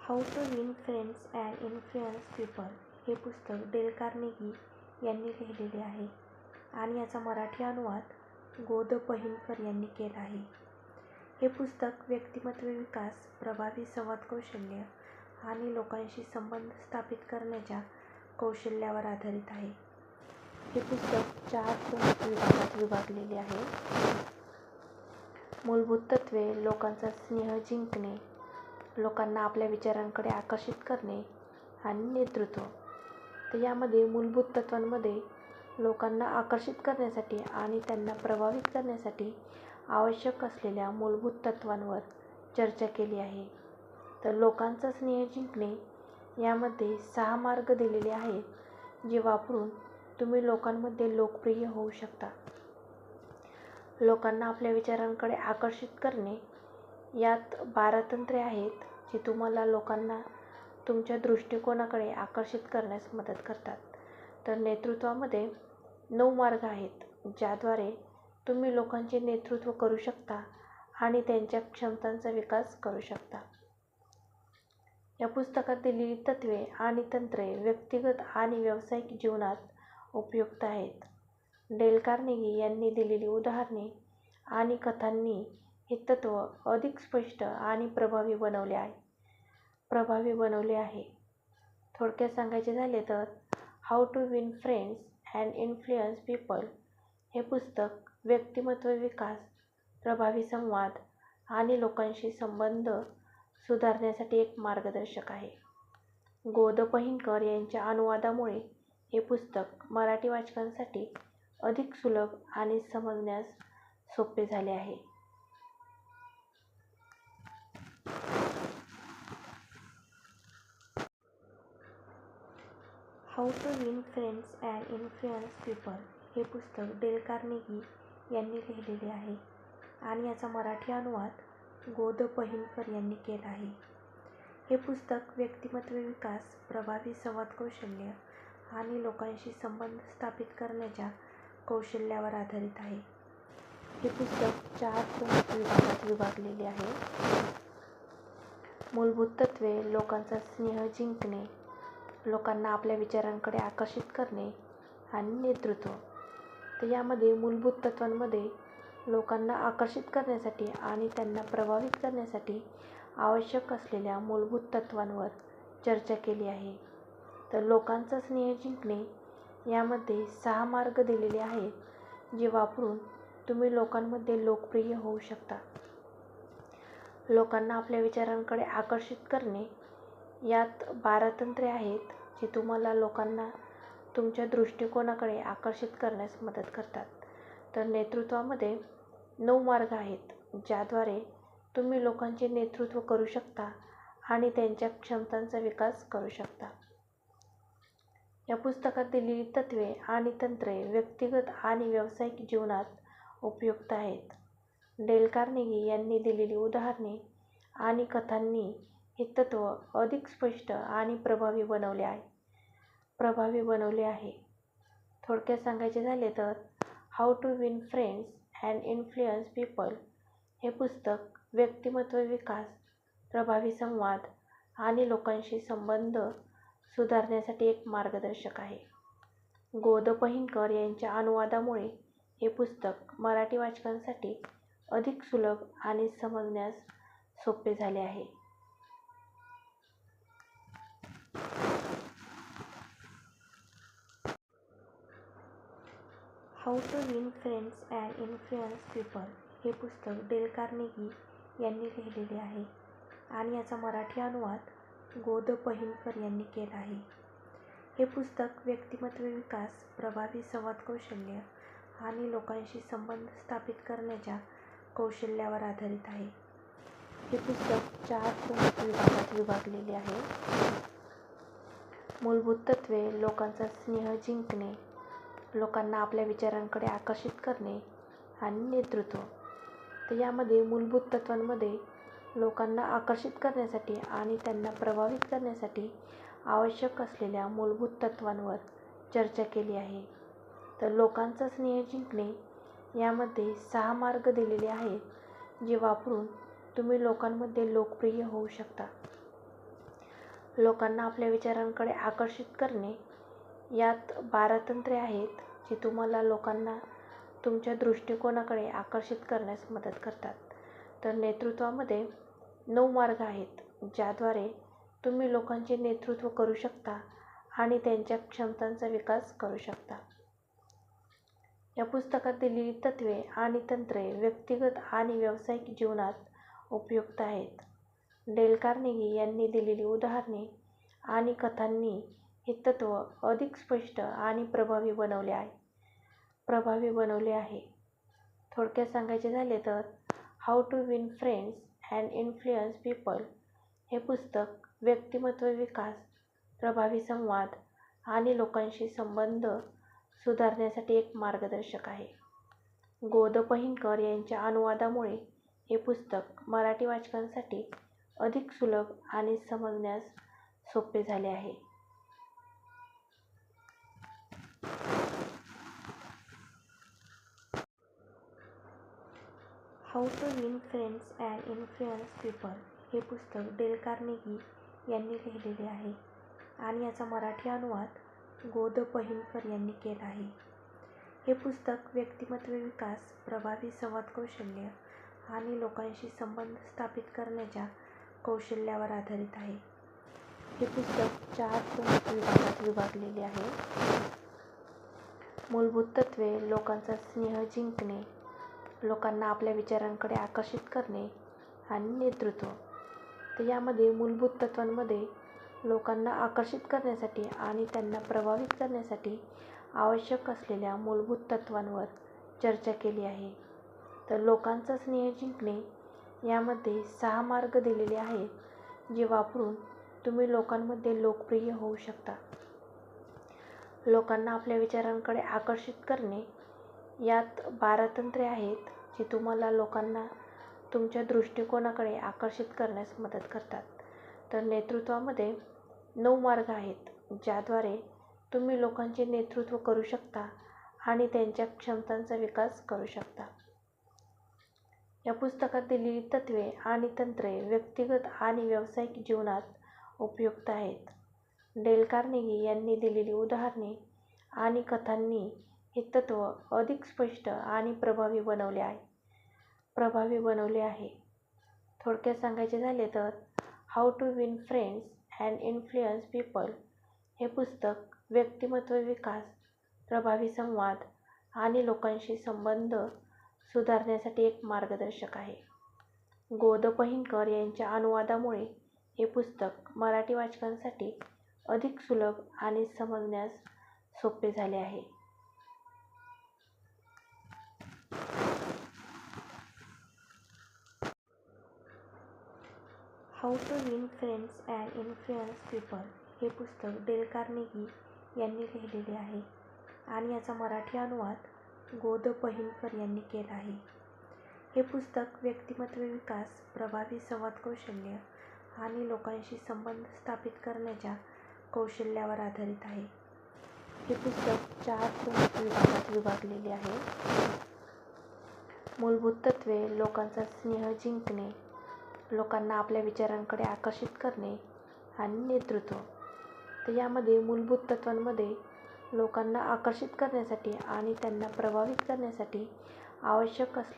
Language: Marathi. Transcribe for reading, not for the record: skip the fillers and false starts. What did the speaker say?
How to win friends and influence people हे पुस्तक डेल कार्नेगी यांनी लिहिलेले आहे आणि याचा मराठी अनुवाद गोद पहिलकर यांनी केला आहे. हे पुस्तक व्यक्तिमत्व विकास, प्रभावी संवाद कौशल्य आणि लोकांशी संबंध स्थापित करण्याच्या कौशल्यावर आधारित आहे. हे पुस्तक 4 प्रमुख विभागात विभागलेले आहे. मूलभूत तत्त्वे, लोकांचा स्नेह जिंकणे, लोकांना आपल्या विचारांकडे आकर्षित करणे आणि नेतृत्व. तर यामध्ये मूलभूत तत्त्वांमध्ये लोकांना आकर्षित करण्यासाठी आणि त्यांना प्रभावित करण्यासाठी आवश्यक असलेल्या मूलभूत तत्त्वांवर चर्चा केली आहे. तर लोकांचा स्नेह जिंकणे यामध्ये 6 मार्ग दिलेले आहेत जे वापरून तुम्ही लोकांमध्ये लोकप्रिय होऊ शकता. लोकांना आपल्या विचारांकडे आकर्षित करणे यात 12 तंत्रे आहेत जी तुम्हाला लोकांना तुमच्या दृष्टिकोनाकडे आकर्षित करण्यास मदत करतात. तर नेतृत्वामध्ये 9 मार्ग आहेत ज्याद्वारे तुम्ही लोकांचे नेतृत्व करू शकता आणि त्यांच्या क्षमतांचा विकास करू शकता. या पुस्तकात दिलेली तत्त्वे आणि तंत्रे व्यक्तिगत आणि व्यावसायिक जीवनात उपयुक्त आहेत. डेल कार्नेगी यांनी दिलेली उदाहरणे आणि कथांनी हे तत्त्व अधिक स्पष्ट आणि प्रभावी बनवले आहे. थोडक्यात सांगायचे झाले तर how to win friends and influence people हे पुस्तक व्यक्तिमत्व विकास, प्रभावी संवाद आणि लोकांशी संबंध सुधारण्यासाठी एक मार्गदर्शक आहे. गोद पहिलकर यांच्या अनुवादामुळे हे पुस्तक मराठी वाचकांसाठी अधिक सुलभ आणि समजण्यास सोपे झाले आहे. How to win friends and influence people हे पुस्तक डेल कार्नेगी यांनी लिहिलेले आहे आणि याचा मराठी अनुवाद गोद पहिलकर यांनी केला आहे. हे पुस्तक व्यक्तिमत्व विकास, प्रभावी संवाद कौशल्य आणि लोकांशी संबंध स्थापित करण्याच्या कौशल्यावर आधारित आहे. हे पुस्तक 4 प्रमुख विभागात विभागलेले आहे. मूलभूत तत्त्वे, लोकांचा स्नेह जिंकणे, लोकांना आपल्या विचारांकडे आकर्षित करणे आणि नेतृत्व. तर यामध्ये मूलभूत तत्त्वांमध्ये लोकांना आकर्षित करण्यासाठी आणि त्यांना प्रभावित करण्यासाठी आवश्यक असलेल्या मूलभूत तत्त्वांवर चर्चा केली आहे. तर लोकांचा स्नेह जिंकणे यामध्ये 6 मार्ग दिलेले आहेत जे वापरून तुम्ही लोकांमध्ये लोकप्रिय होऊ शकता. लोकांना आपल्या विचारांकडे आकर्षित करणे यात 12 तंत्रे आहेत जी तुम्हाला लोकांना तुमच्या दृष्टिकोनाकडे आकर्षित करण्यास मदत करतात. तर नेतृत्वामध्ये 9 मार्ग आहेत ज्याद्वारे तुम्ही लोकांचे नेतृत्व करू शकता आणि त्यांच्या क्षमतांचा विकास करू शकता. या पुस्तकात दिलेली तत्त्वे आणि तंत्रे व्यक्तिगत आणि व्यावसायिक जीवनात उपयुक्त आहेत. डेल कार्नेगी यांनी दिलेली उदाहरणे आणि कथांनी हे तत्त्व अधिक स्पष्ट आणि प्रभावी बनवले आहे. थोडक्यात सांगायचे झाले तर how to win friends and influence people हे पुस्तक व्यक्तिमत्व विकास, प्रभावी संवाद आणि लोकांशी संबंध सुधारण्यासाठी एक मार्गदर्शक आहे. गोद पहिलकर यांच्या अनुवादामुळे हे पुस्तक मराठी वाचकांसाठी अधिक सुलभ आणि समजण्यास सोपे झाले आहे. How to win friends and influence people हे पुस्तक डेल कार्नेगी यांनी लिहिलेले आहे आणि याचा मराठी अनुवाद गोद पहिलकर यांनी केला आहे. हे पुस्तक व्यक्तिमत्व विकास, प्रभावी संवाद कौशल्य आणि लोकांशी संबंध स्थापित करण्याच्या कौशल्यावर आधारित आहे. हे पुस्तक 4 प्रमुख विभागात विभागलेले आहे. मूलभूत तत्त्वे, लोकांचा स्नेह जिंकणे, लोकांना आपल्या विचारांकडे आकर्षित करणे आणि नेतृत्व. तर यामध्ये मूलभूत तत्त्वांमध्ये लोकांना आकर्षित करण्यासाठी आणि त्यांना प्रभावित करण्यासाठी आवश्यक असलेल्या मूलभूत तत्त्वांवर चर्चा केली आहे. तर लोकांचा स्नेह जिंकणे यामध्ये 6 मार्ग दिलेले आहेत जे वापरून तुम्ही लोकांमध्ये लोकप्रिय होऊ शकता. लोकांना आपल्या विचारांकडे आकर्षित करणे यात 12 तंत्रे आहेत जी तुम्हाला लोकांना तुमच्या दृष्टिकोनाकडे आकर्षित करण्यास मदत करतात. तर नेतृत्वामध्ये 9 मार्ग आहेत ज्याद्वारे तुम्ही लोकांचे नेतृत्व करू शकता आणि त्यांच्या क्षमतांचा विकास करू शकता. या पुस्तकात दिलेली तत्त्वे आणि तंत्रे व्यक्तिगत आणि व्यावसायिक जीवनात उपयुक्त आहेत. डेल कार्नेगी यांनी दिलेली उदाहरणे आणि कथांनी हे तत्त्व अधिक स्पष्ट आणि प्रभावी बनवले आहे. थोडक्यात सांगायचे झाले तर how to win friends and influence people हे पुस्तक व्यक्तिमत्व विकास, प्रभावी संवाद आणि लोकांशी संबंध सुधारण्यासाठी एक मार्गदर्शक आहे. गो. द. पहिनकर यांच्या अनुवादामुळे हे पुस्तक मराठी वाचकांसाठी अधिक सुलभ आणि समजण्यास सोपे झाले आहे. How to win friends and influence people हे पुस्तक डेल कार्नेगी यांनी लिहिलेले आहे आणि याचा मराठी अनुवाद गो. द. पहिनकर यांनी केला आहे. हे पुस्तक व्यक्तिमत्व विकास, प्रभावी संवाद कौशल्य आणि लोकांशी संबंध स्थापित करण्याच्या कौशल्यावर आधारित आहे. हे पुस्तक 4 प्रमुख विभागात विभागलेले आहे. मूलभूत तत्त्वे, लोकांचा स्नेह जिंकणे, लोकांना आपल्या विचारांकडे आकर्षित करणे आणि नेतृत्व. तर यामध्ये मूलभूत तत्त्वांमध्ये लोकांना आकर्षित करण्यासाठी आणि त्यांना प्रभावित करण्यासाठी आवश्यक असलेल्या मूलभूत तत्त्वांवर चर्चा केली आहे. तर लोकांचा स्नेह जिंकणे यामध्ये 6 मार्ग दिलेले आहेत जे वापरून तुम्ही लोकांमध्ये लोकप्रिय होऊ शकता. लोकांना आपल्या विचारांकडे आकर्षित करणे यात 12 तंत्रे आहेत जी तुम्हाला लोकांना तुमच्या दृष्टिकोनाकडे आकर्षित करण्यास मदत करतात. तर नेतृत्वामध्ये 9 मार्ग आहेत ज्याद्वारे तुम्ही लोकांचे नेतृत्व करू शकता आणि त्यांच्या क्षमतांचा विकास करू शकता. या पुस्तकात दिलेली तत्त्वे आणि तंत्रे व्यक्तिगत आणि व्यावसायिक जीवनात उपयुक्त आहेत. डेल कार्नेगी यांनी दिलेली उदाहरणे आणि कथांनी हे तत्त्व अधिक स्पष्ट आणि प्रभावी बनवले आहे. थोडक्यात सांगायचे झाले तर how to win friends and influence people हे पुस्तक व्यक्तिमत्व विकास, प्रभावी संवाद आणि लोकांशी संबंध सुधारण्यासाठी एक मार्गदर्शक आहे. गो. द. पहिनकर यांच्या अनुवादामुळे हे पुस्तक मराठी वाचकांसाठी अधिक सुलभ आणि समजण्यास सोपे झाले आहे. How to win friends and influence people हे पुस्तक डेल कार्नेगी यांनी लिहिलेले आहे आणि याचा मराठी अनुवाद गो. द. पहिनकर यांनी केला आहे. हे पुस्तक व्यक्तिमत्व विकास, प्रभावी संवाद कौशल्य आणि लोकांशी संबंध स्थापित करण्याच्या कौशल्यावर आधारित आहे. हे पुस्तक 4 प्रमुख विभागात विभागलेले आहे. मूलभूत तत्त्वे, लोकांचा स्नेह जिंकणे, लोकांना आपल्या विचारांकडे आकर्षित करणे आणि नेतृत्व. तर यामध्ये मूलभूत तत्त्वांमध्ये लोकांना आकर्षित करण्यासाठी आणि त्यांना प्रभावित करण्यासाठी आवश्यक असलेल्या